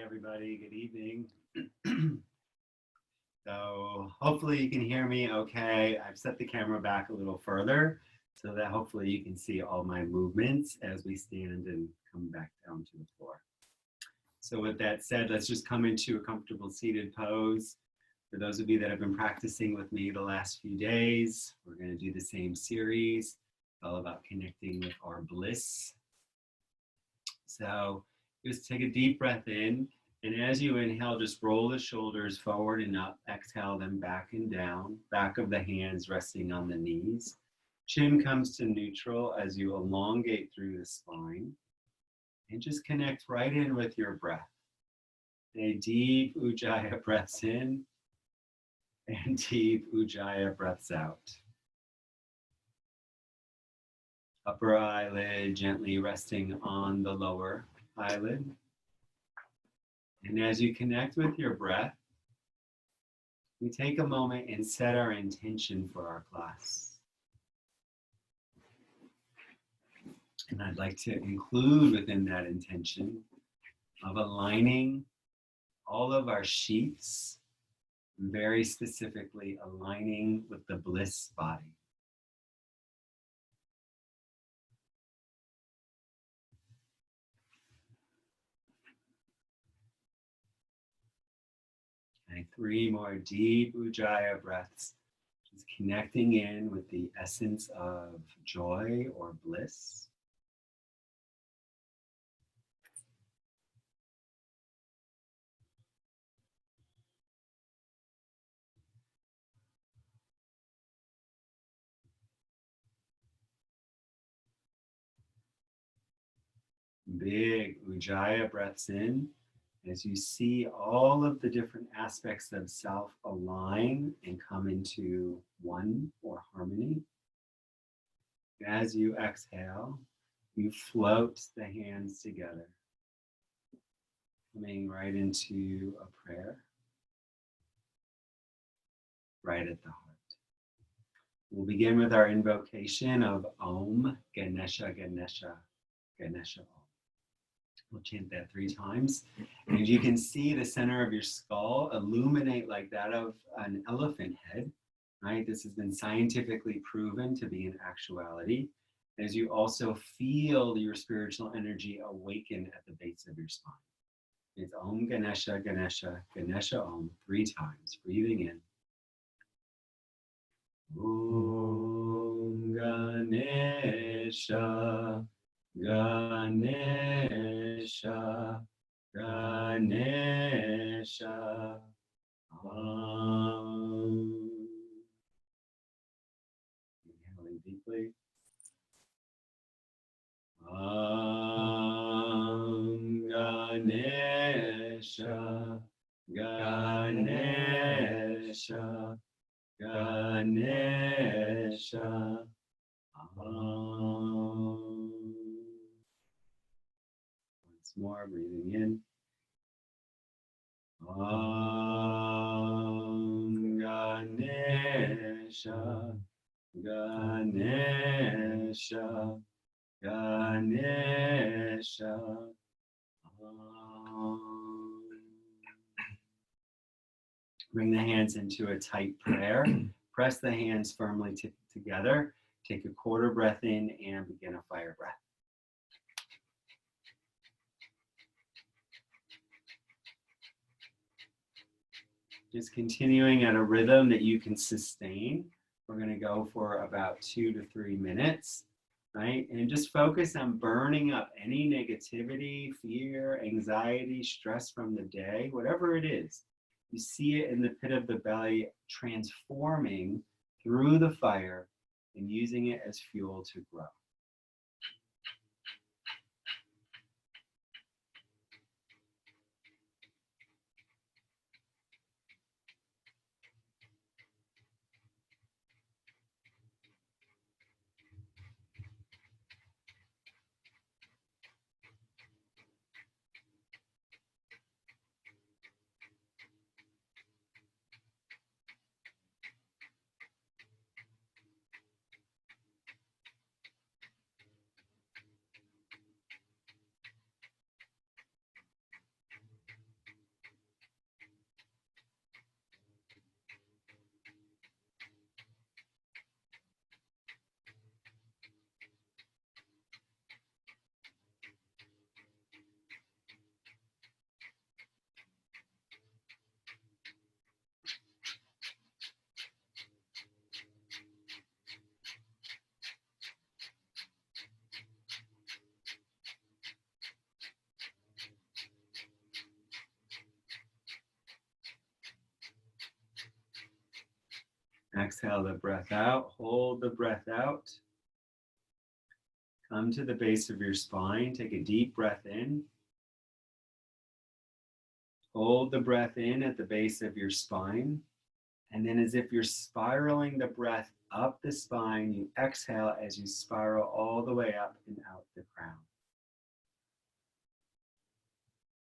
everybody. Good evening. So hopefully you can hear me okay. I've set the camera back a little further so that hopefully you can see all my movements as we stand and come back down to the floor. So with that said, let's just come into a comfortable seated pose. For those of you that have been practicing with me the last few days, we're going to do the same series, all about connecting with our bliss. So just take a deep breath in, and as you inhale, just roll the shoulders forward and up. Exhale them back and down, back of the hands resting on the knees. Chin comes to neutral as you elongate through the spine. And just connect right in with your breath. A deep Ujjayi breaths in and deep Ujjayi breaths out. Upper eyelid gently resting on the lower eyelid. And as you connect with your breath, we take a moment and set our intention for our class. And I'd like to include within that intention of aligning all of our sheaths, very specifically aligning with the bliss body. Okay, 3 more deep Ujjayi breaths, just connecting in with the essence of joy or bliss. Big Ujjayi breaths in as you see all of the different aspects of self align and come into one or harmony. As you exhale, you float the hands together, coming right into a prayer, right at the heart. We'll begin with our invocation of Om Ganesha Ganesha Ganesha Om. We'll chant that 3 times. And you can see the center of your skull illuminate like that of an elephant head, right? This has been scientifically proven to be an actuality. As you also feel your spiritual energy awaken at the base of your spine. It's Om Ganesha Ganesha Ganesha Om 3 times. Breathing in. Om Ganesha Ganesha Ganesha Om. Inhaling deeply. Om Ganesha Ganesha Ganesha Om. Once more, breathing in. Om Ganesha Ganesha Ganesha Om. Bring the hands into a tight prayer. Press the hands firmly together. Take a quarter breath in and begin a fire breath. Just continuing at a rhythm that you can sustain. We're going to go for about 2 to 3 minutes, right? And just focus on burning up any negativity, fear, anxiety, stress from the day, whatever it is. You see it in the pit of the belly transforming through the fire and using it as fuel to grow. Exhale the breath out. Hold the breath out. Come to the base of your spine. Take a deep breath in. Hold the breath in at the base of your spine. And then as if you're spiraling the breath up the spine, you exhale as you spiral all the way up and out the crown.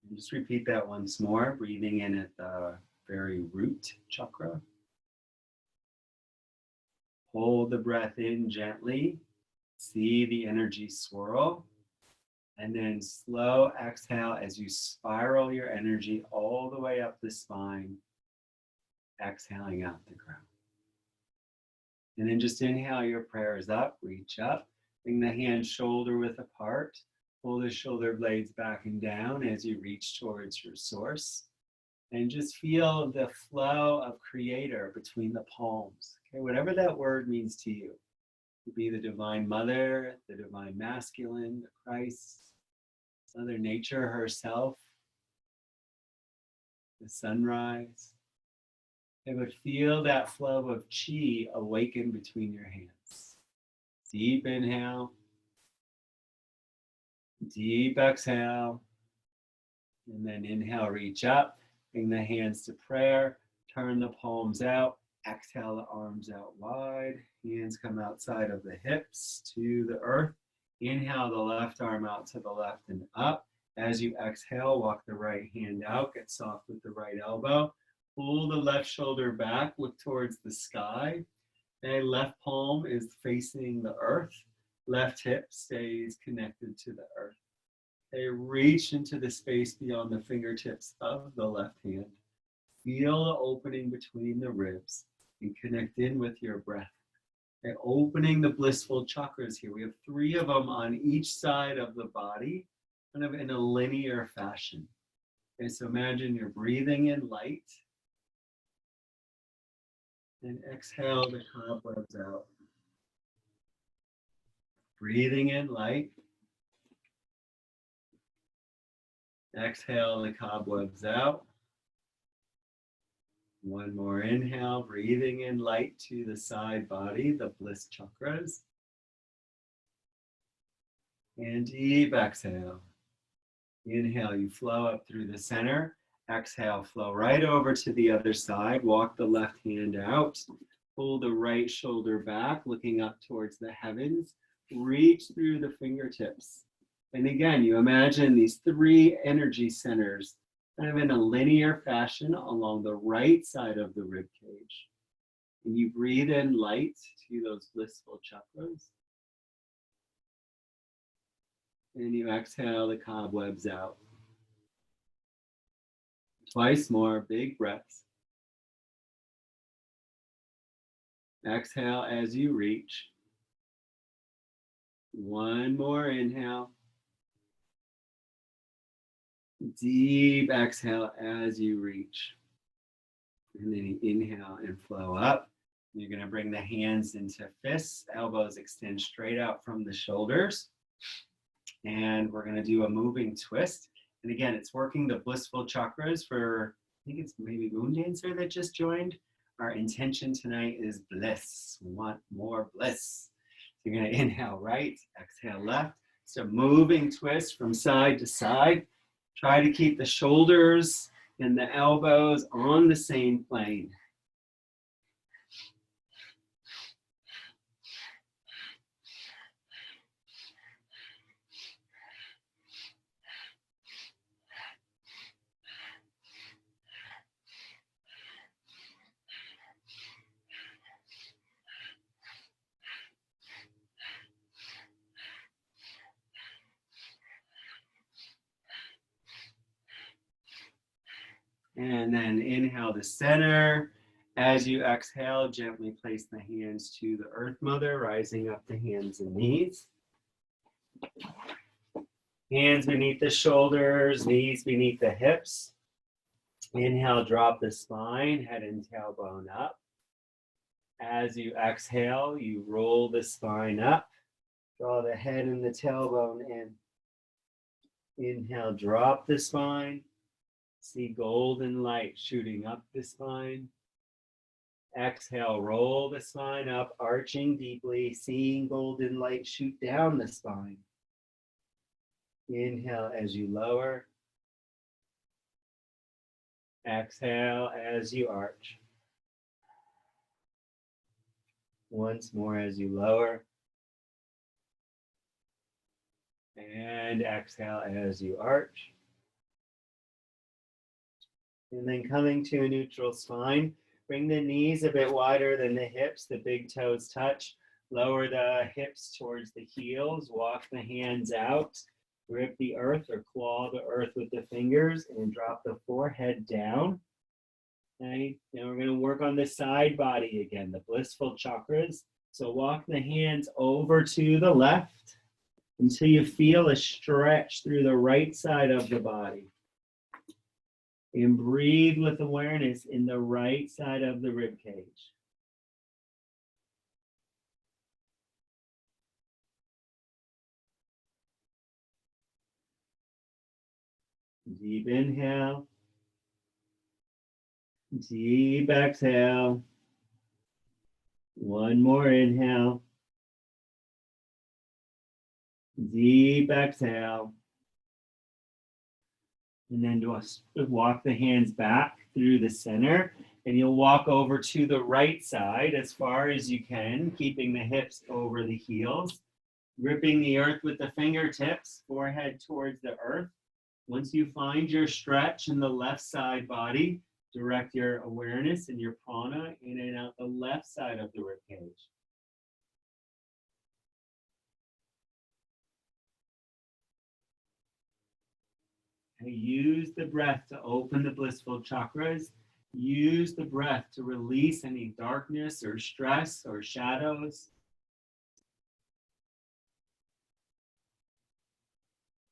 And just repeat that once more, breathing in at the very root chakra. Hold the breath in gently. See the energy swirl. And then slow exhale as you spiral your energy all the way up the spine, exhaling out the crown. And then just inhale your prayers up, reach up, bring the hands shoulder width apart, pull the shoulder blades back and down as you reach towards your source. And just feel the flow of Creator between the palms. Okay, whatever that word means to you. It could be the Divine Mother, the Divine Masculine, the Christ, Mother Nature herself, the sunrise. It would feel that flow of chi awaken between your hands. Deep inhale. Deep exhale. And then inhale, reach up. Bring the hands to prayer. Turn the palms out. Exhale the arms out wide. Hands come outside of the hips to the earth. Inhale the left arm out to the left and up. As you exhale, walk the right hand out. Get soft with the right elbow. Pull the left shoulder back. Look towards the sky. Okay, left palm is facing the earth. Left hip stays connected to the earth. Okay, reach into the space beyond the fingertips of the left hand. Feel the opening between the ribs and connect in with your breath. Okay, opening the blissful chakras here. We have 3 of them on each side of the body, kind of in a linear fashion. Okay, so imagine you're breathing in light and exhale the cobwebs out. Breathing in light. Exhale the cobwebs out. One more inhale, breathing in light to the side body, the bliss chakras. And deep exhale. Inhale, you flow up through the center. Exhale, flow right over to the other side. Walk the left hand out. Pull the right shoulder back, looking up towards the heavens. Reach through the fingertips. And again, you imagine these 3 energy centers kind of in a linear fashion along the right side of the rib cage. And you breathe in light to those blissful chakras. And you exhale the cobwebs out. Twice more, big breaths. Exhale as you reach. One more inhale. Deep exhale as you reach. And then you inhale and flow up. You're going to bring the hands into fists. Elbows extend straight out from the shoulders. And we're going to do a moving twist. And again, it's working the blissful chakras for, I think it's maybe Moon Dancer that just joined. Our intention tonight is bliss. We want more bliss. So you're going to inhale right, exhale left. So moving twist from side to side. Try to keep the shoulders and the elbows on the same plane. And then inhale to center. As you exhale, gently place the hands to the Earth Mother, rising up to hands and knees. Hands beneath the shoulders, knees beneath the hips. Inhale, drop the spine, head and tailbone up. As you exhale, you roll the spine up. Draw the head and the tailbone in. Inhale, drop the spine. See golden light shooting up the spine. Exhale, roll the spine up, arching deeply, seeing golden light shoot down the spine. Inhale as you lower. Exhale as you arch. Once more as you lower. And exhale as you arch. And then coming to a neutral spine, bring the knees a bit wider than the hips, the big toes touch. Lower the hips towards the heels, walk the hands out, grip the earth or claw the earth with the fingers, and drop the forehead down. Okay, now we're going to work on the side body again, the blissful chakras. So walk the hands over to the left until you feel a stretch through the right side of the body. And breathe with awareness in the right side of the rib cage. Deep inhale. Deep exhale. One more inhale. Deep exhale. And then just walk the hands back through the center. And you'll walk over to the right side as far as you can, keeping the hips over the heels. Gripping the earth with the fingertips, forehead towards the earth. Once you find your stretch in the left side body, direct your awareness and your prana in and out the left side of the ribcage. And use the breath to open the blissful chakras. Use the breath to release any darkness or stress or shadows.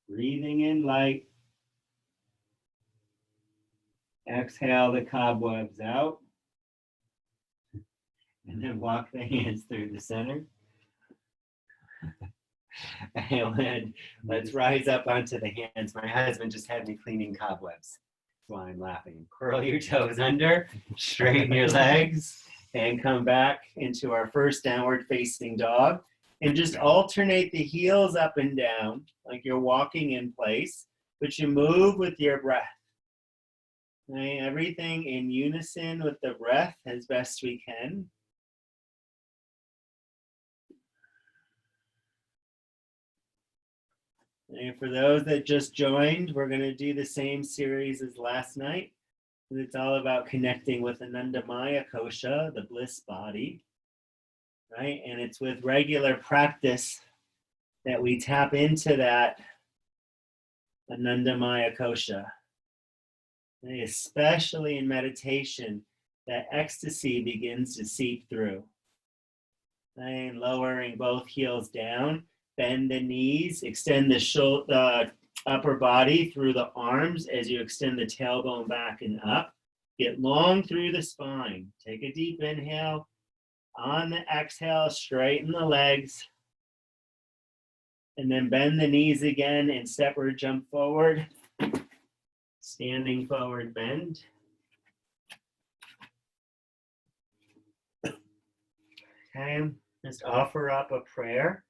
Breathing in light. Exhale the cobwebs out. And then walk the hands through the center. And let's rise up onto the hands. My husband just had me cleaning cobwebs. That's why I'm laughing. Curl your toes under, straighten your legs, and come back into our first downward facing dog. And just alternate the heels up and down like you're walking in place, but you move with your breath. Okay, everything in unison with the breath as best we can. And for those that just joined, we're going to do the same series as last night. It's all about connecting with Anandamaya Kosha, the bliss body, right? And it's with regular practice that we tap into that Anandamaya Kosha. And especially in meditation, that ecstasy begins to seep through. And lowering both heels down, bend the knees, extend the upper body through the arms as you extend the tailbone back and up. Get long through the spine. Take a deep inhale. On the exhale, straighten the legs. And then bend the knees again and step or jump forward. Standing forward bend. Okay, just offer up a prayer,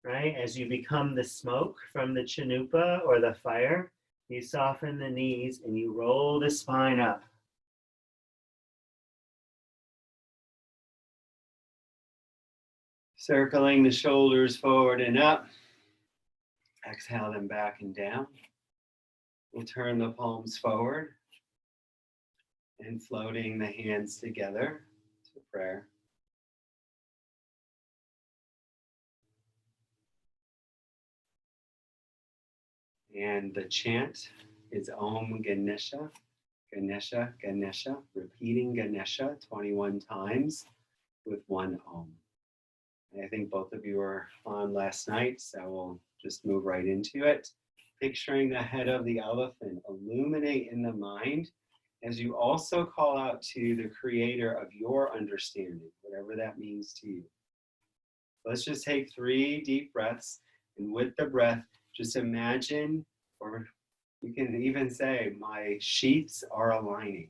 right? As you become the smoke from the chanupa or the fire, you soften the knees and you roll the spine up. Circling the shoulders forward and up. Exhale them back and down. We'll turn the palms forward and floating the hands together to prayer. And the chant is Om Ganesha, Ganesha, Ganesha, repeating Ganesha 21 times with one Om. And I think both of you were on last night, so we'll just move right into it. Picturing the head of the elephant illuminate in the mind as you also call out to the creator of your understanding, whatever that means to you. Let's just take 3 deep breaths, and with the breath, just imagine, or you can even say, my sheaths are aligning.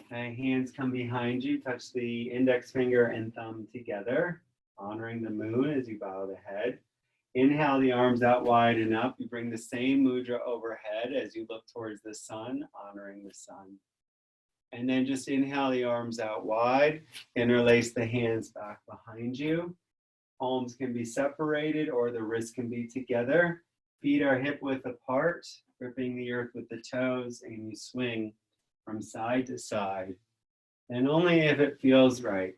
Okay, hands come behind you, touch the index finger and thumb together, honoring the moon as you bow the head. Inhale the arms out wide and up. You bring the same mudra overhead as you look towards the sun, honoring the sun. And then just inhale the arms out wide, interlace the hands back behind you. Palms can be separated or the wrists can be together. Feet are hip width apart, gripping the earth with the toes, and you swing from side to side. And only if it feels right.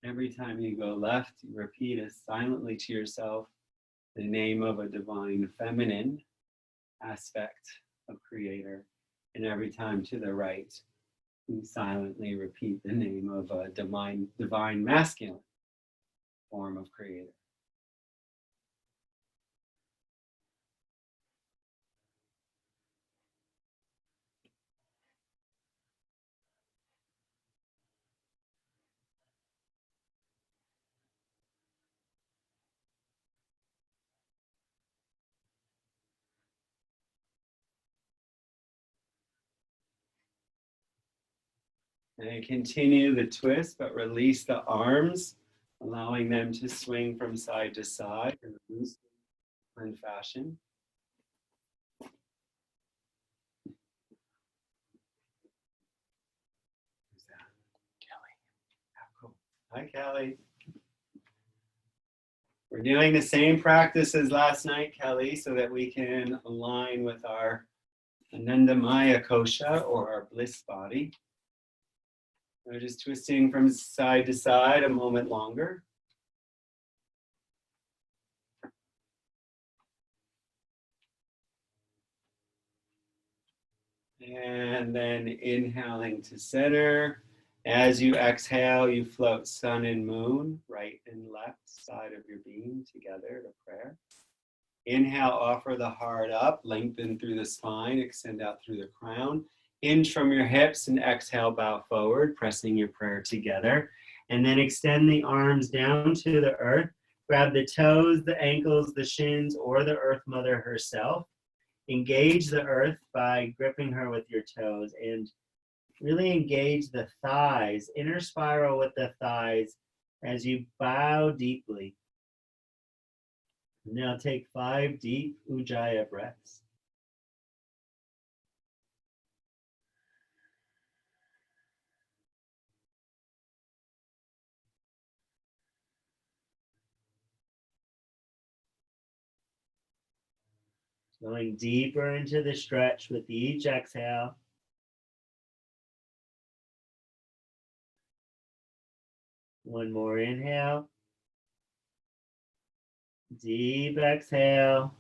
Every time you go left, you repeat as silently to yourself the name of a divine feminine aspect of creator. And every time to the right, you silently repeat the name of a divine masculine form of creator. And continue the twist, but release the arms, allowing them to swing from side to side in a loose fashion. Who's that? Kelly. Oh, cool. Hi, Kelly. We're doing the same practice as last night, Kelly, so that we can align with our Anandamaya kosha, or our bliss body. We're just twisting from side to side a moment longer. And then inhaling to center. As you exhale, you float sun and moon, right and left side of your being together to prayer. Inhale, offer the heart up, lengthen through the spine, extend out through the crown. Hinge from your hips and exhale, bow forward, pressing your prayer together. And then extend the arms down to the earth. Grab the toes, the ankles, the shins, or the Earth Mother herself. Engage the earth by gripping her with your toes and really engage the thighs, inner spiral with the thighs as you bow deeply. Now take 5 deep Ujjayi breaths. Going deeper into the stretch with each exhale. One more inhale. Deep exhale.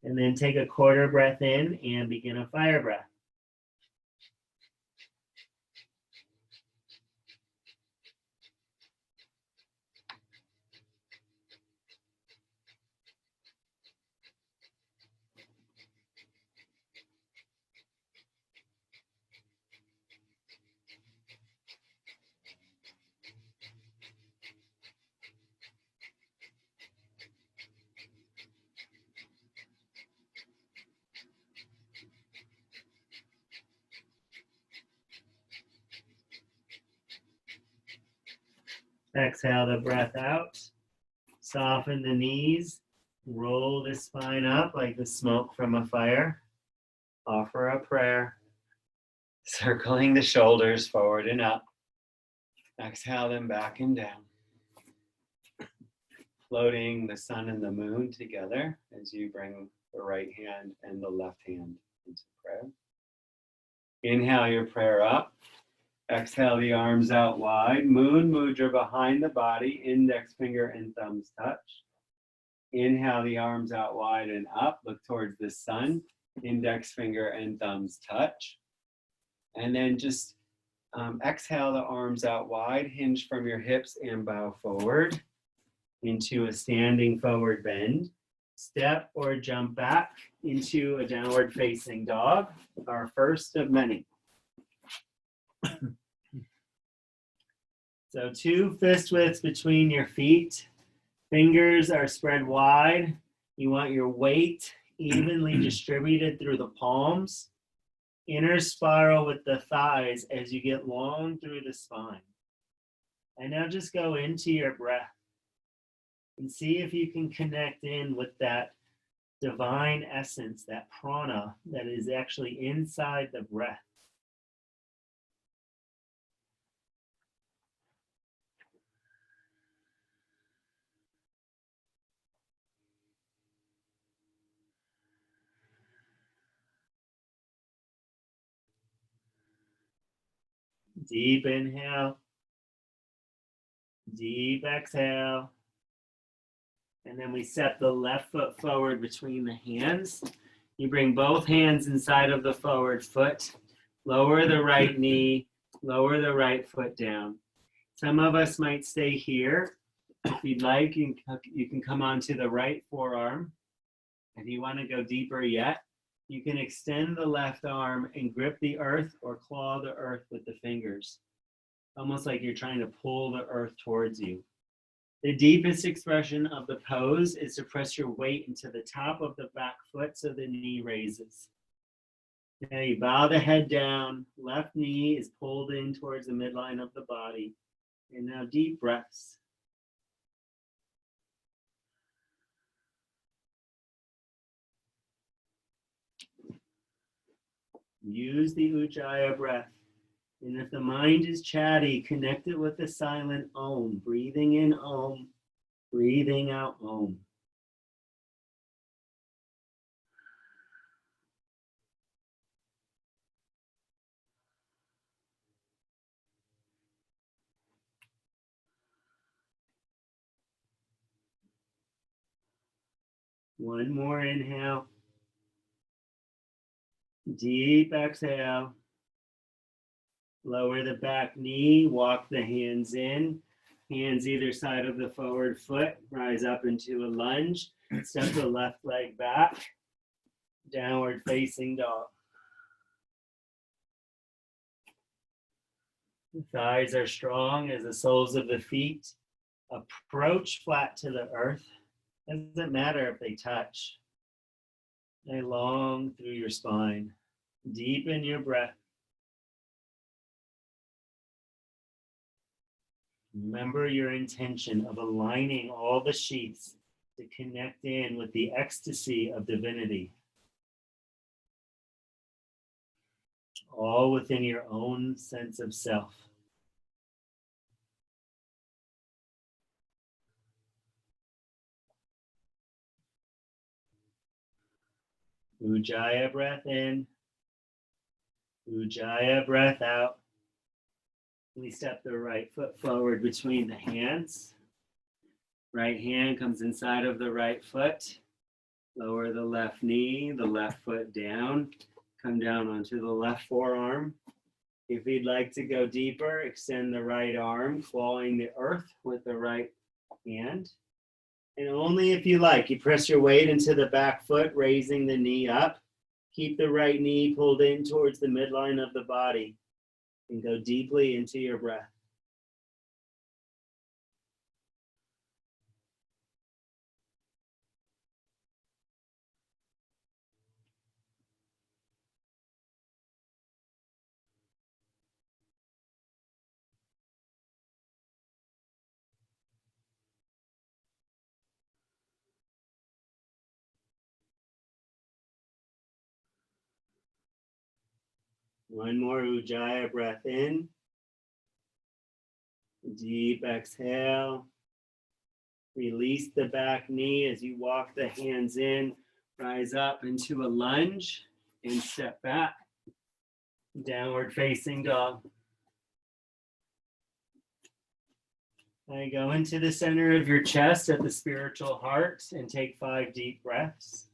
And then take a quarter breath in and begin a fire breath. Exhale the breath out. Soften the knees. Roll the spine up like the smoke from a fire. Offer a prayer. Circling the shoulders forward and up. Exhale them back and down. Floating the sun and the moon together as you bring the right hand and the left hand into prayer. Inhale your prayer up. Exhale the arms out wide. Moon mudra behind the body. Index finger and thumbs touch. Inhale the arms out wide and up. Look towards the sun. Index finger and thumbs touch. And then just exhale the arms out wide. Hinge from your hips and bow forward into a standing forward bend. Step or jump back into a downward facing dog, our first of many. So 2 fist widths between your feet. Fingers are spread wide. You want your weight evenly distributed through the palms. Inner spiral with the thighs as you get long through the spine. And now just go into your breath and see if you can connect in with that divine essence, that prana that is actually inside the breath. Deep inhale, deep exhale. And then we step the left foot forward between the hands. You bring both hands inside of the forward foot. Lower the right knee, lower the right foot down. Some of us might stay here. If you'd like, you can come onto the right forearm. If you want to go deeper yet, you can extend the left arm and grip the earth or claw the earth with the fingers. Almost like you're trying to pull the earth towards you. The deepest expression of the pose is to press your weight into the top of the back foot so the knee raises. Now you bow the head down, left knee is pulled in towards the midline of the body. And now deep breaths. Use the Ujjayi breath. And if the mind is chatty, connect it with the silent Om. Breathing in Om, breathing out Om. One more inhale. Deep exhale. Lower the back knee, walk the hands in. Hands either side of the forward foot. Rise up into a lunge. Step the left leg back. Downward facing dog. The thighs are strong as the soles of the feet approach flat to the earth. Doesn't matter if they touch. They long through your spine. Deepen your breath. Remember your intention of aligning all the sheaths to connect in with the ecstasy of divinity. All within your own sense of self. Ujjayi breath in. Ujjayi breath out. We step the right foot forward between the hands. Right hand comes inside of the right foot. Lower the left knee, the left foot down. Come down onto the left forearm. If you'd like to go deeper, extend the right arm, clawing the earth with the right hand. And only if you like, you press your weight into the back foot, raising the knee up. Keep the right knee pulled in towards the midline of the body. And go deeply into your breath. One more Ujjayi breath in. Deep exhale. Release the back knee as you walk the hands in. Rise up into a lunge and step back. Downward facing dog. Now go into the center of your chest at the spiritual heart and take 5 deep breaths.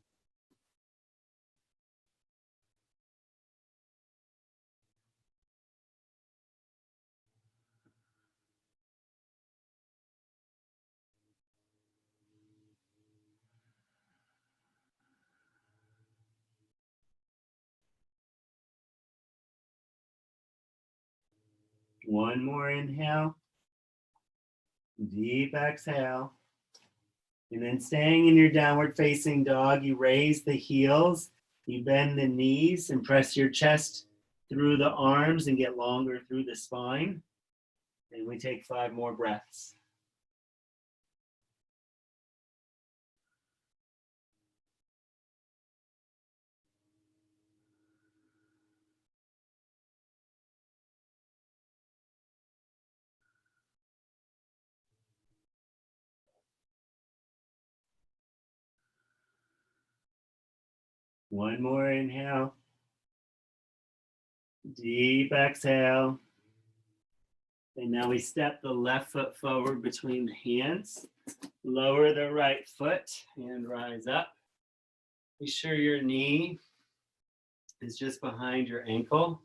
One more inhale. Deep exhale. And then staying in your downward facing dog, you raise the heels You bend the knees and press your chest through the arms and get longer through the spine. And we take 5 more breaths. One more inhale. Deep exhale. And now we step the left foot forward between the hands. Lower the right foot and rise up. Be sure your knee is just behind your ankle.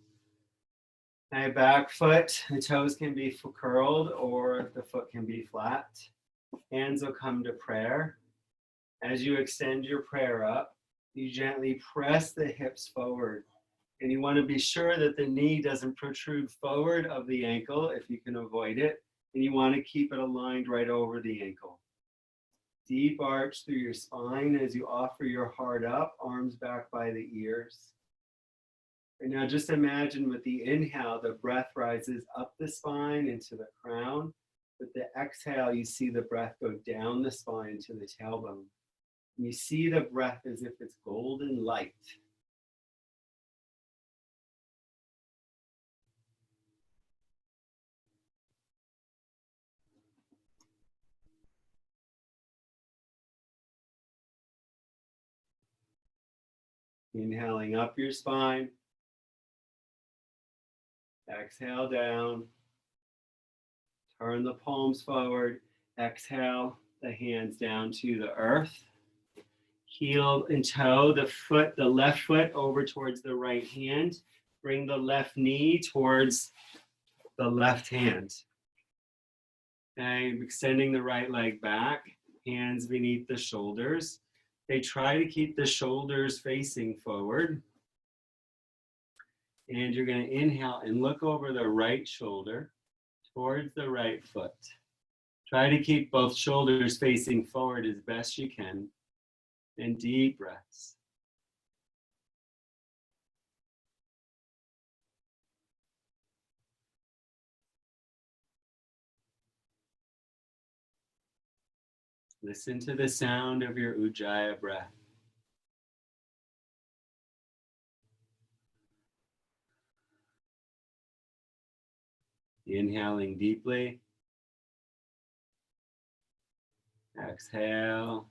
My back foot, the toes can be curled or the foot can be flat. Hands will come to prayer. As you extend your prayer up, you gently press the hips forward. And you want to be sure that the knee doesn't protrude forward of the ankle if you can avoid it. And you want to keep it aligned right over the ankle. Deep arch through your spine as you offer your heart up, arms back by the ears. And now just imagine with the inhale, the breath rises up the spine into the crown. With the exhale, you see the breath go down the spine to the tailbone. And you see the breath as if it's golden light. Inhaling up your spine. Exhale down. Turn the palms forward. Exhale the hands down to the earth. Heel and toe the foot, the left foot over towards the right hand. Bring the left knee towards the left hand. And extending the right leg back, hands beneath the shoulders. They try to keep the shoulders facing forward. And you're going to inhale and look over the right shoulder towards the right foot. Try to keep both shoulders facing forward as best you can. And deep breaths. Listen to the sound of your Ujjayi breath. Inhaling deeply. Exhale.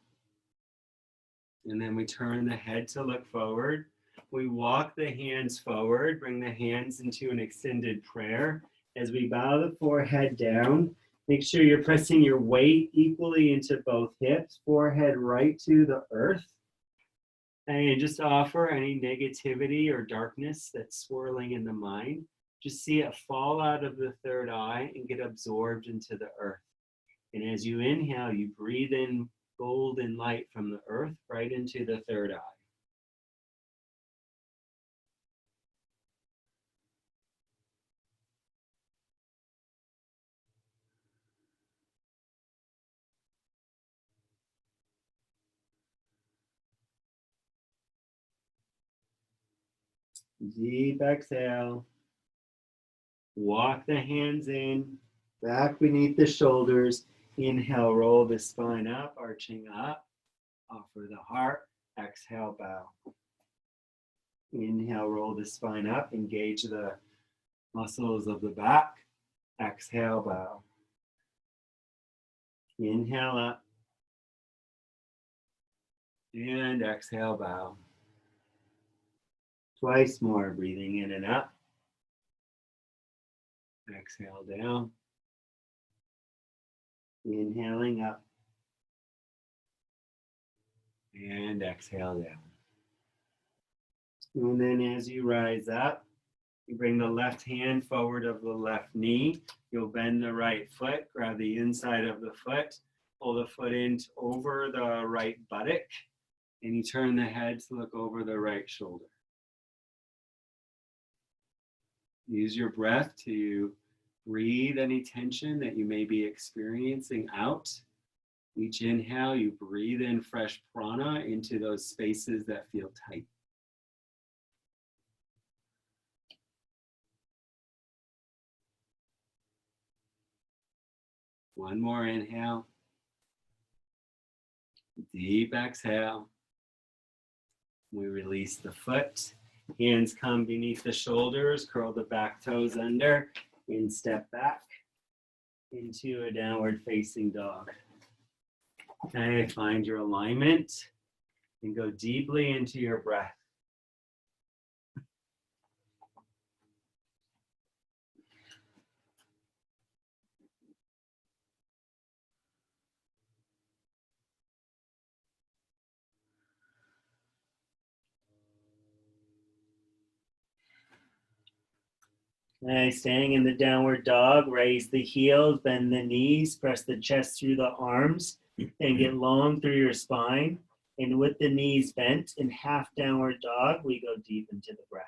And then we turn the head to look forward. We walk the hands forward, bring the hands into an extended prayer. As we bow the forehead down, make sure you're pressing your weight equally into both hips, forehead right to the earth. And just offer any negativity or darkness that's swirling in the mind. Just see it fall out of the third eye and get absorbed into the earth. And as you inhale, you breathe in golden light from the earth right into the third eye. Deep exhale. Walk the hands in, back beneath the shoulders. Inhale, roll the spine up, arching up. Offer the heart. Exhale, bow. Inhale, roll the spine up. Engage the muscles of the back. Exhale, bow. Inhale up. And exhale, bow. Twice more, breathing in and up. Exhale down. Inhaling up. And exhale down. And then as you rise up, you bring the left hand forward of the left knee. You'll bend the right foot, grab the inside of the foot, pull the foot in over the right buttock, and you turn the head to look over the right shoulder. Use your breath to breathe any tension that you may be experiencing out. Each inhale, you breathe in fresh prana into those spaces that feel tight. One more inhale. Deep exhale. We release the foot. Hands come beneath the shoulders. Curl the back toes under. And step back into a downward facing dog. Okay, find your alignment and go deeply into your breath. Okay, staying in the downward dog, raise the heels, bend the knees, press the chest through the arms, and get long through your spine. And with the knees bent in half downward dog, we go deep into the breath.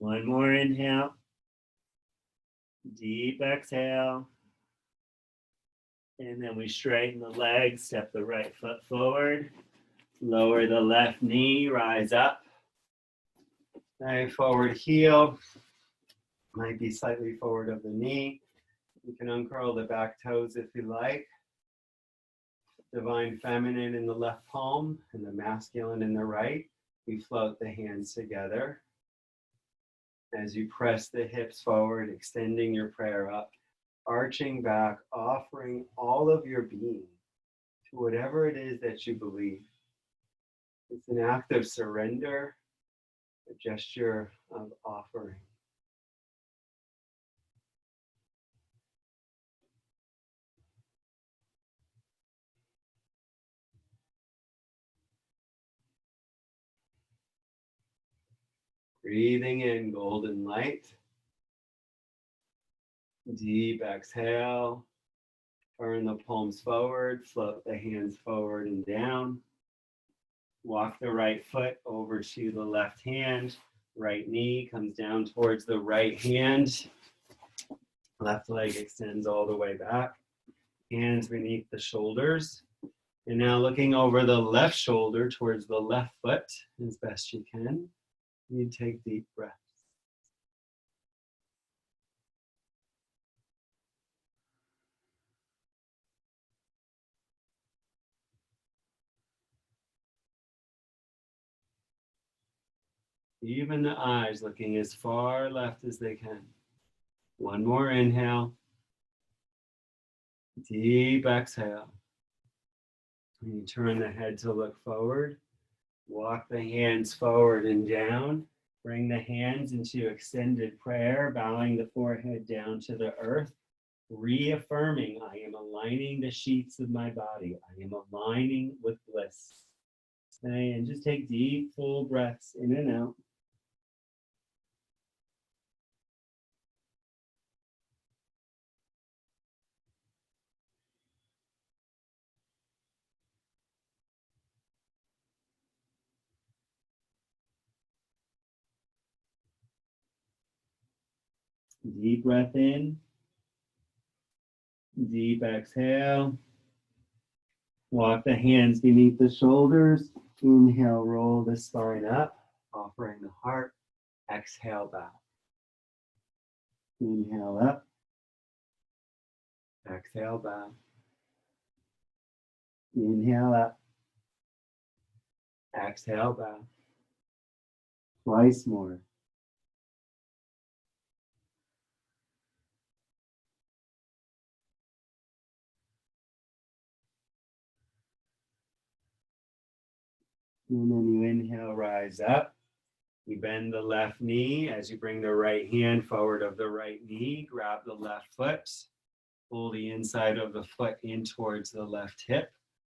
One more inhale. Deep exhale. And then we straighten the legs, step the right foot forward, lower the left knee, rise up. Okay, forward heel, might be slightly forward of the knee. You can uncurl the back toes if you like. Divine feminine in the left palm and the masculine in the right. We float the hands together. As you press the hips forward, extending your prayer up, arching back, offering all of your being to whatever it is that you believe. It's an act of surrender, a gesture of offering. Breathing in golden light. Deep exhale. Turn the palms forward, float the hands forward and down. Walk the right foot over to the left hand. Right knee comes down towards the right hand. Left leg extends all the way back. Hands beneath the shoulders. And now looking over the left shoulder towards the left foot as best you can. You take deep breaths. Even the eyes looking as far left as they can. One more inhale. Deep exhale. And you turn the head to look forward. Walk the hands forward and down. Bring the hands into extended prayer, bowing the forehead down to the earth. Reaffirming, I am aligning the sheaths of my body. I am aligning with bliss. Okay, and just take deep, full breaths in and out. Deep breath in. Deep exhale. Walk the hands beneath the shoulders. Inhale, roll the spine up, offering the heart. Exhale, bow. Inhale up. Exhale, bow. Inhale up. Exhale, bow. Twice more. And then you inhale, rise up. You bend the left knee as you bring the right hand forward of the right knee. Grab the left foot. Pull the inside of the foot in towards the left hip,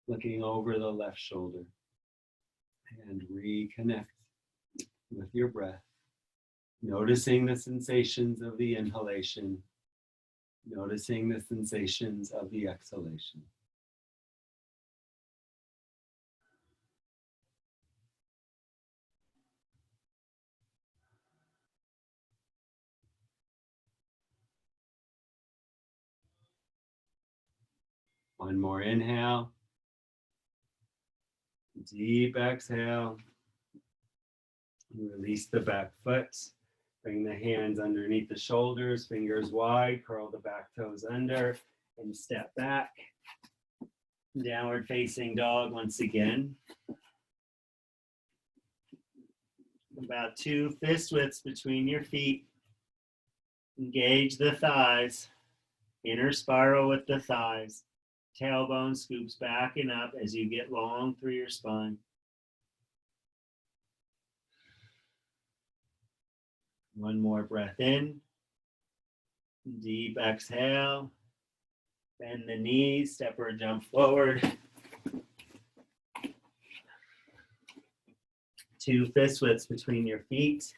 looking over the left shoulder. And reconnect with your breath. Noticing the sensations of the inhalation. Noticing the sensations of the exhalation. One more inhale. Deep exhale. Release the back foot. Bring the hands underneath the shoulders, fingers wide, curl the back toes under, and step back. Downward facing dog once again. About 2 fist widths between your feet. Engage the thighs. Inner spiral with the thighs. Tailbone scoops back and up as you get long through your spine. One more breath in. Deep exhale. Bend the knees, step or jump forward. 2 fist widths between your feet.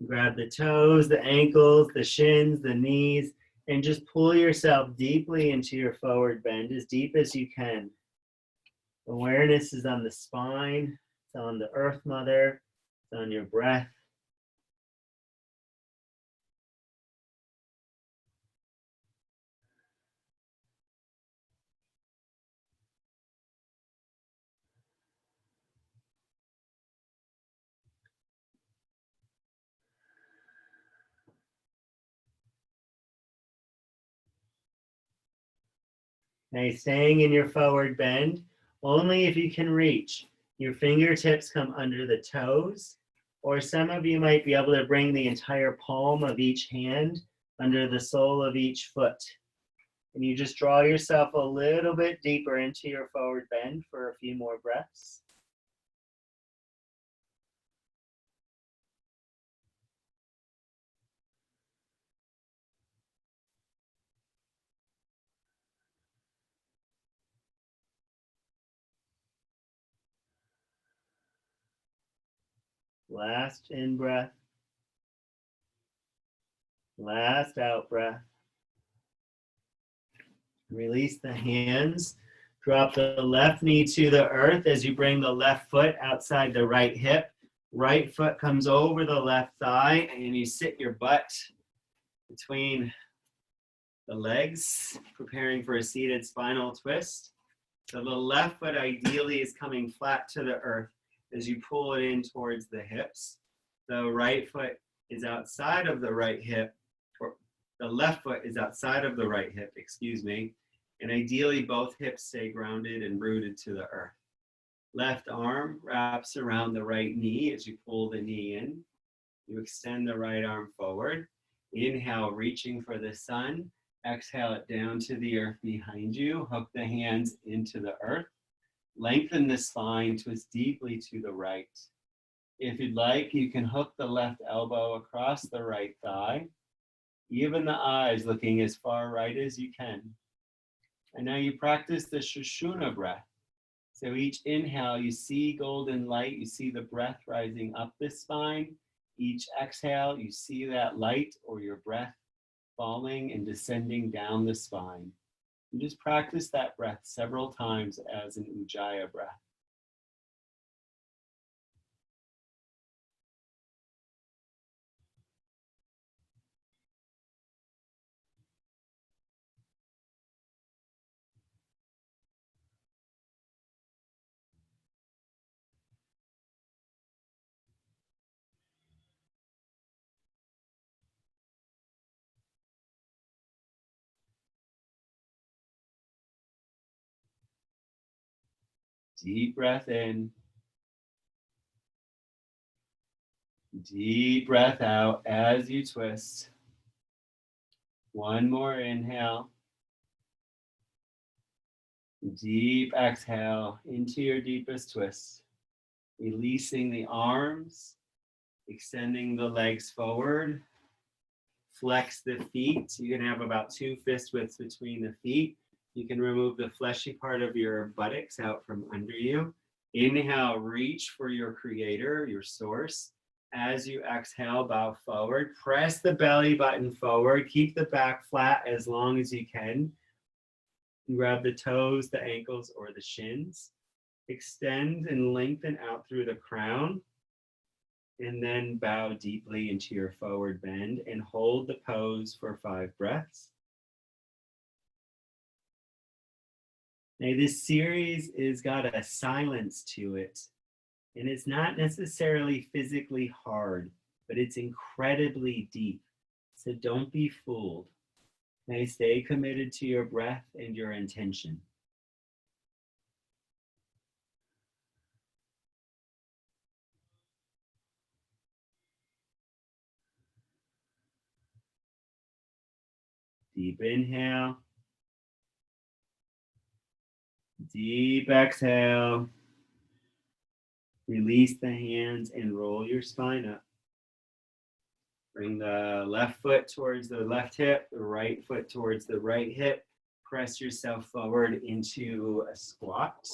Grab the toes, the ankles, the shins, the knees, and just pull yourself deeply into your forward bend, as deep as you can. Awareness is on the spine, it's on the earth mother, it's on your breath. Now, staying in your forward bend, only if you can reach. Your fingertips come under the toes, or some of you might be able to bring the entire palm of each hand under the sole of each foot. And you just draw yourself a little bit deeper into your forward bend for a few more breaths. Last in breath. Last out breath. Release the hands. Drop the left knee to the earth as you bring the left foot outside the right hip. Right foot comes over the left thigh, and you sit your butt between the legs, preparing for a seated spinal twist. So the left foot ideally is coming flat to the earth as you pull it in towards the hips. The right foot is outside of the right hip, or the left foot is outside of the right hip, excuse me, and ideally both hips stay grounded and rooted to the earth. Left arm wraps around the right knee as you pull the knee in. You extend the right arm forward. Inhale, reaching for the sun. Exhale it down to the earth behind you. Hook the hands into the earth. Lengthen the spine, twist deeply to the right. If you'd like, you can hook the left elbow across the right thigh. Even the eyes looking as far right as you can. And now you practice the Sushumna breath. So each inhale, you see golden light, you see the breath rising up the spine. Each exhale, you see that light or your breath falling and descending down the spine. And just practice that breath several times as an Ujjayi breath. Deep breath in. Deep breath out as you twist. One more inhale. Deep exhale into your deepest twist. Releasing the arms, extending the legs forward. Flex the feet. You can have about 2 fist widths between the feet. You can remove the fleshy part of your buttocks out from under you. Inhale, reach for your creator, your source. As you exhale, bow forward. Press the belly button forward. Keep the back flat as long as you can. Grab the toes, the ankles, or the shins. Extend and lengthen out through the crown. And then bow deeply into your forward bend and hold the pose for 5 breaths. Now, this series is got a silence to it, and it's not necessarily physically hard, but it's incredibly deep. So don't be fooled. Now, stay committed to your breath and your intention. Deep inhale. Deep exhale. Release the hands and roll your spine up. Bring the left foot towards the left hip, the right foot towards the right hip. Press yourself forward into a squat.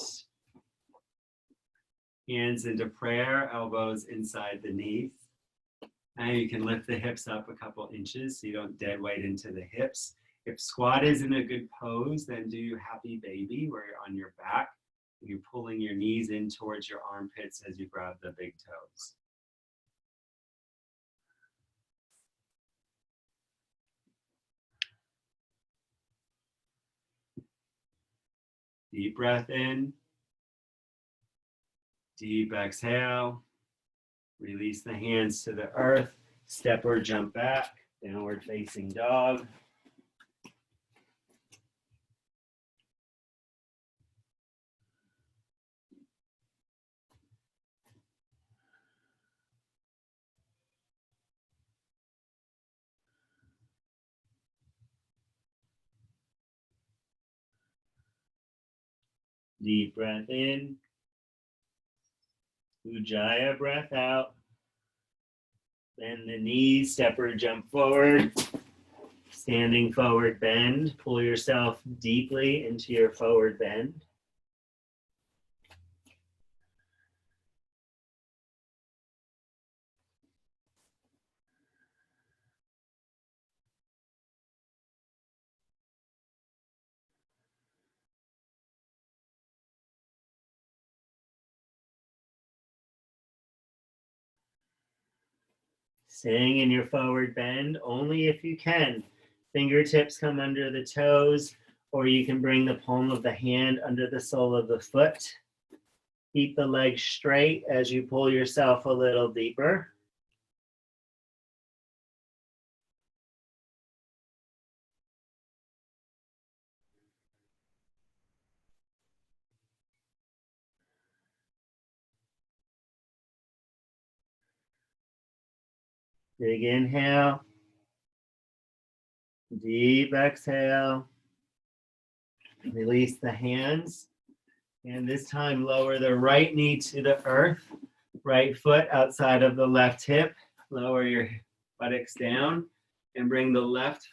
Hands into prayer, elbows inside the knees. Now you can lift the hips up a couple inches so you don't dead weight into the hips. If squat isn't a good pose, then do happy baby where you're on your back. You're pulling your knees in towards your armpits as you grab the big toes. Deep breath in. Deep exhale. Release the hands to the earth. Step or jump back. Downward facing dog. Deep breath in. Ujjayi breath out. Bend the knees, step or jump forward. Standing forward bend. Pull yourself deeply into your forward bend. Staying in your forward bend only if you can. Fingertips come under the toes, or you can bring the palm of the hand under the sole of the foot. Keep the legs straight as you pull yourself a little deeper. Big inhale. Deep exhale. Release the hands. And this time lower the right knee to the earth. Right foot outside of the left hip. Lower your buttocks down and bring the left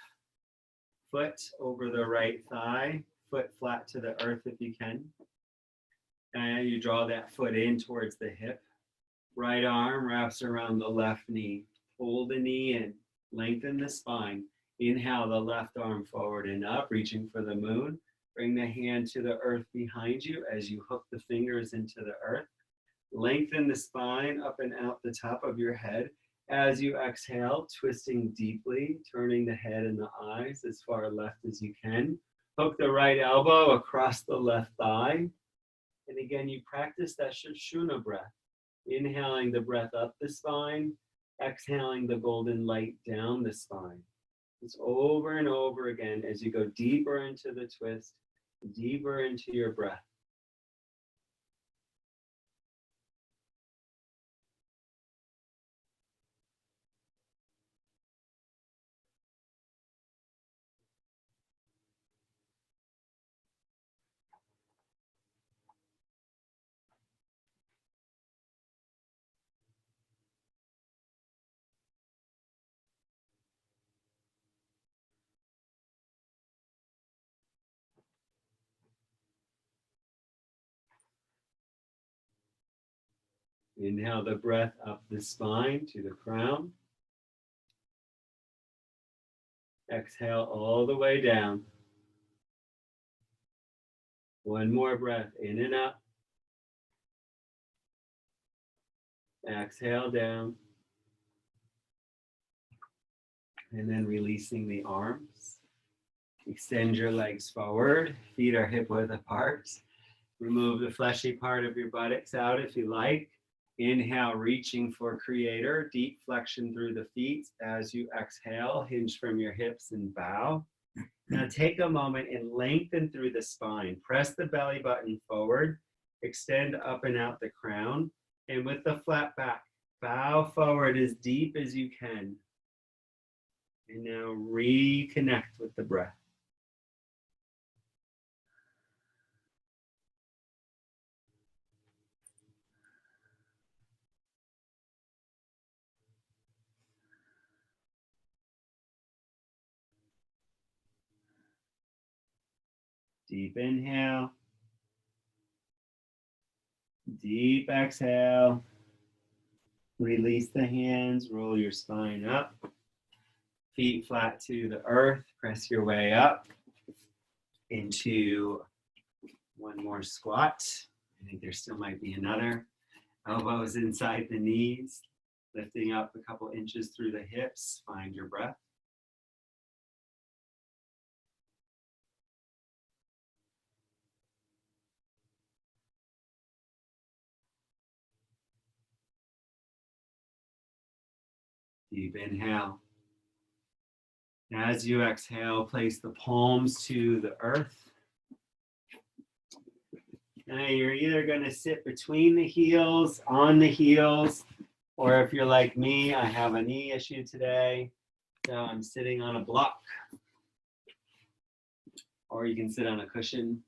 foot over the right thigh. Foot flat to the earth if you can. And you draw that foot in towards the hip. Right arm wraps around the left knee. Pull the knee in. Lengthen the spine. Inhale the left arm forward and up, reaching for the moon. Bring the hand to the earth behind you as you hook the fingers into the earth. Lengthen the spine up and out the top of your head. As you exhale, twisting deeply, turning the head and the eyes as far left as you can. Hook the right elbow across the left thigh. And again, you practice that Sushumna breath. Inhaling the breath up the spine, exhaling the golden light down the spine. It's over and over again as you go deeper into the twist, deeper into your breath. Inhale the breath up the spine to the crown. Exhale all the way down. One more breath in and up. Exhale down. And then releasing the arms. Extend your legs forward. Feet are hip width apart. Remove the fleshy part of your buttocks out if you like. Inhale, reaching for creator. Deep flexion through the feet. As you exhale, hinge from your hips and bow. Now take a moment and lengthen through the spine. Press the belly button forward. Extend up and out the crown. And with the flat back, bow forward as deep as you can. And now reconnect with the breath. Deep inhale. Deep exhale. Release the hands, roll your spine up. Feet flat to the earth. Press your way up into one more squat. I think there still might be another. Elbows inside the knees. Lifting up a couple inches through the hips. Find your breath. Deep inhale. As you exhale, place the palms to the earth. Now you're either going to sit between the heels, on the heels, or if you're like me, I have a knee issue today, so I'm sitting on a block. Or you can sit on a cushion.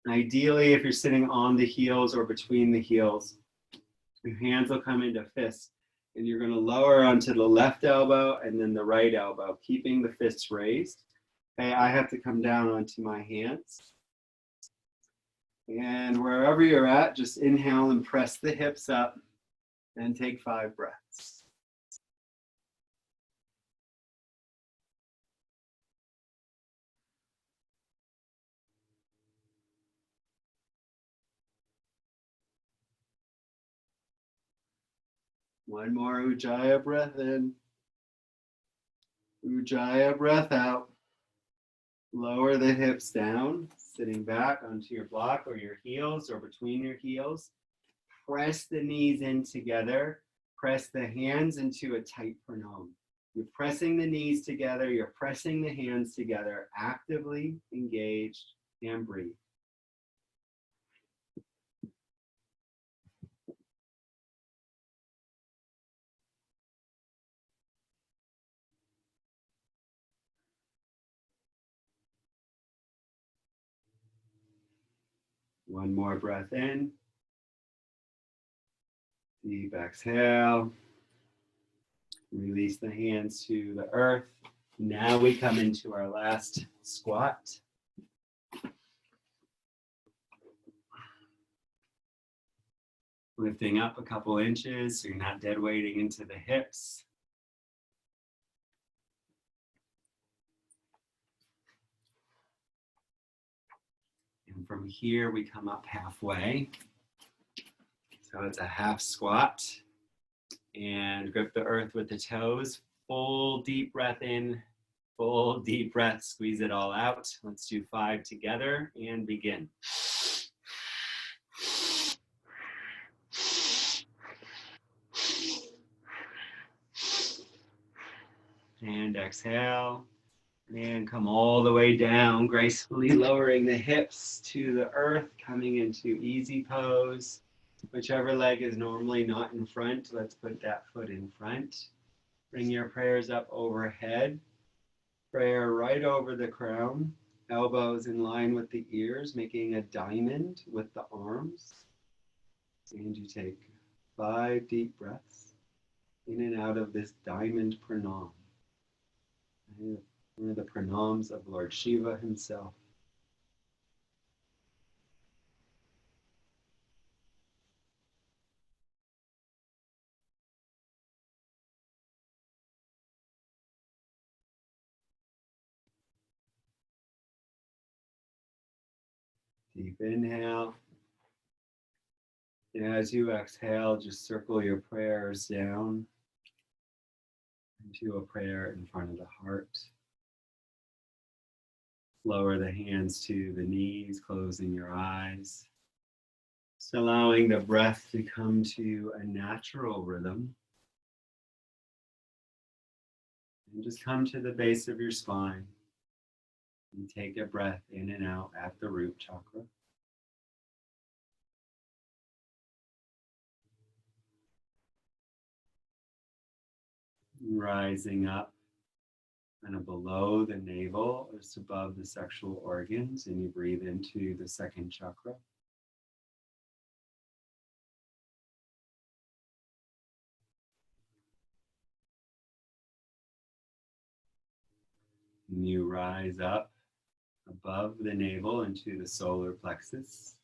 Ideally, if you're sitting on the heels or between the heels, your hands will come into fists. And you're going to lower onto the left elbow and then the right elbow, keeping the fists raised. Okay, I have to come down onto my hands. And wherever you're at, just inhale and press the hips up and take 5 breaths. One more Ujjayi breath in. Ujjayi breath out. Lower the hips down, sitting back onto your block or your heels or between your heels. Press the knees in together. Press the hands into a tight pranam. You're pressing the knees together. You're pressing the hands together. Actively engaged and breathe. One more breath in. Deep exhale. Release the hands to the earth. Now we come into our last squat. Lifting up a couple inches so you're not dead weighting into the hips. And from here, we come up halfway. So it's a half squat. And grip the earth with the toes. Full deep breath in, full deep breath. Squeeze it all out. Let's do 5 together and begin. And exhale. And come all the way down, gracefully lowering the hips to the earth, coming into easy pose. Whichever leg is normally not in front, let's put that foot in front. Bring your prayers up overhead. Prayer right over the crown. Elbows in line with the ears, making a diamond with the arms. And you take 5 deep breaths in and out of this diamond pranam. One of the pranams of Lord Shiva himself. Deep inhale. And as you exhale, just circle your prayers down into a prayer in front of the heart. Lower the hands to the knees, closing your eyes. Just allowing the breath to come to a natural rhythm. And just come to the base of your spine. And take a breath in and out at the root chakra. Rising up kind of below the navel, just above the sexual organs, and you breathe into the second chakra. And you rise up above the navel into the solar plexus.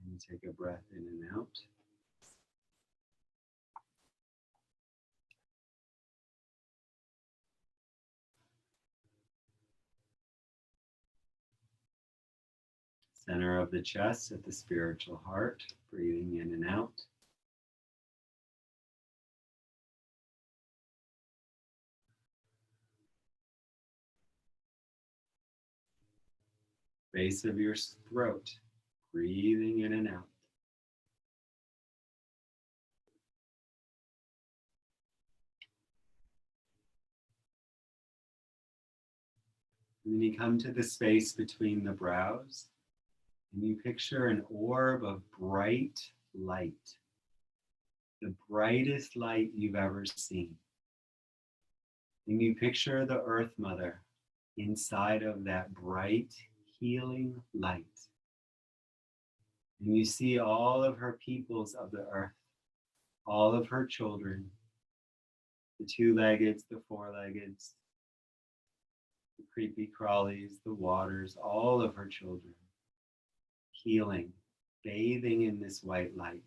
And you take a breath in and out. Center of the chest at the spiritual heart, breathing in and out. Base of your throat, breathing in and out. And then you come to the space between the brows, and you picture an orb of bright light, the brightest light you've ever seen. And you picture the Earth Mother inside of that bright, healing light. And you see all of her peoples of the earth, all of her children, the two-leggeds, the four-leggeds, the creepy crawlies, the waters, all of her children, healing, bathing in this white light.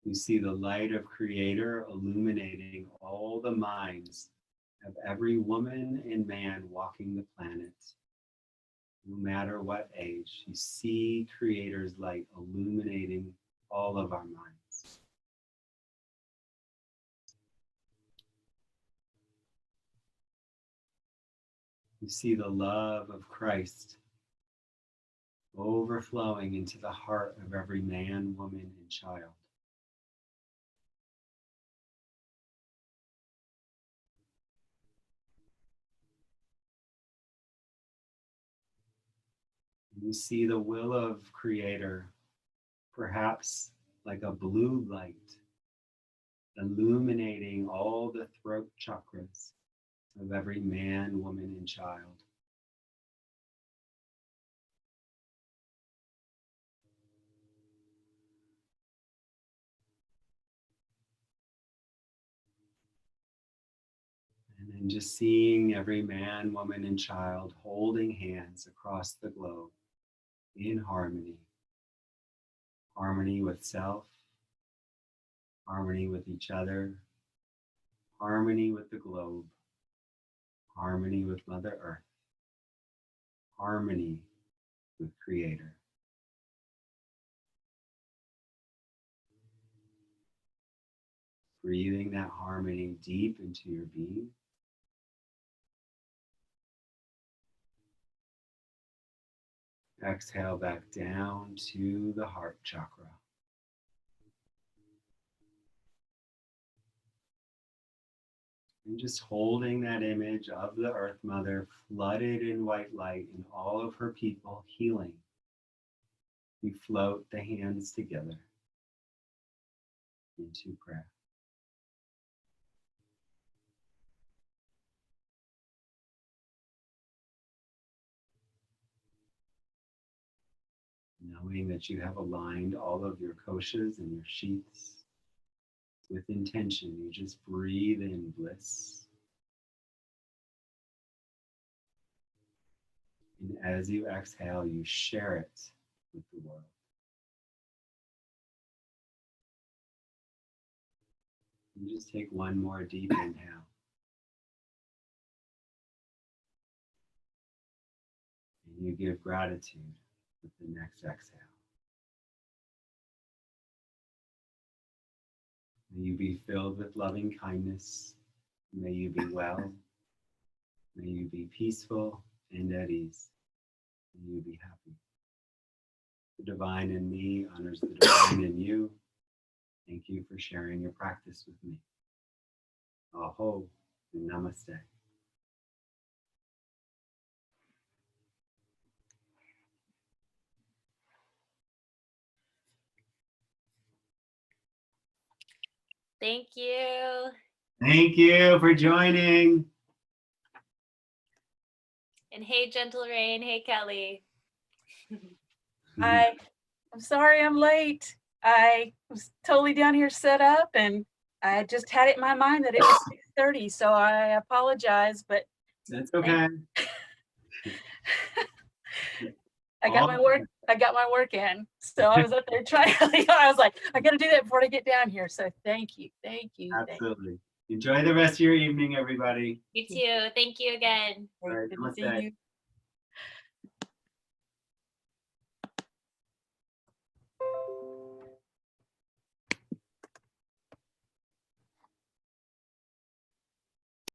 You see the light of Creator illuminating all the minds of every woman and man walking the planet, no matter what age. You see Creator's light illuminating all of our minds. You see the love of Christ overflowing into the heart of every man, woman, and child. And you see the will of Creator, perhaps like a blue light, illuminating all the throat chakras of every man, woman, and child. And then just seeing every man, woman, and child holding hands across the globe in harmony. Harmony with self, harmony with each other, harmony with the globe, harmony with Mother Earth, harmony with Creator. Breathing that harmony deep into your being. Exhale back down to the heart chakra. And just holding that image of the Earth Mother flooded in white light and all of her people healing. You float the hands together into prayer. Knowing that you have aligned all of your koshas and your sheaths with intention, you just breathe in bliss. And as you exhale, you share it with the world. And just take one more deep inhale. And you give gratitude with the next exhale. May you be filled with loving kindness. May you be well. May you be peaceful and at ease. May you be happy. The divine in me honors the divine in you. Thank you for sharing your practice with me. Aho and namaste. Thank you. Thank you for joining. And hey, Gentle Rain. Hey, Kelly. I'm sorry I'm late. I was totally down here set up and I just had it in my mind that it was 6:30, so I apologize, but That's okay. I got my work in. So I was up there trying, I was like, I got to do that before I get down here. So thank you. Absolutely. Enjoy the rest of your evening, everybody. You too. Thank you again. All right, Good to see namaste. you.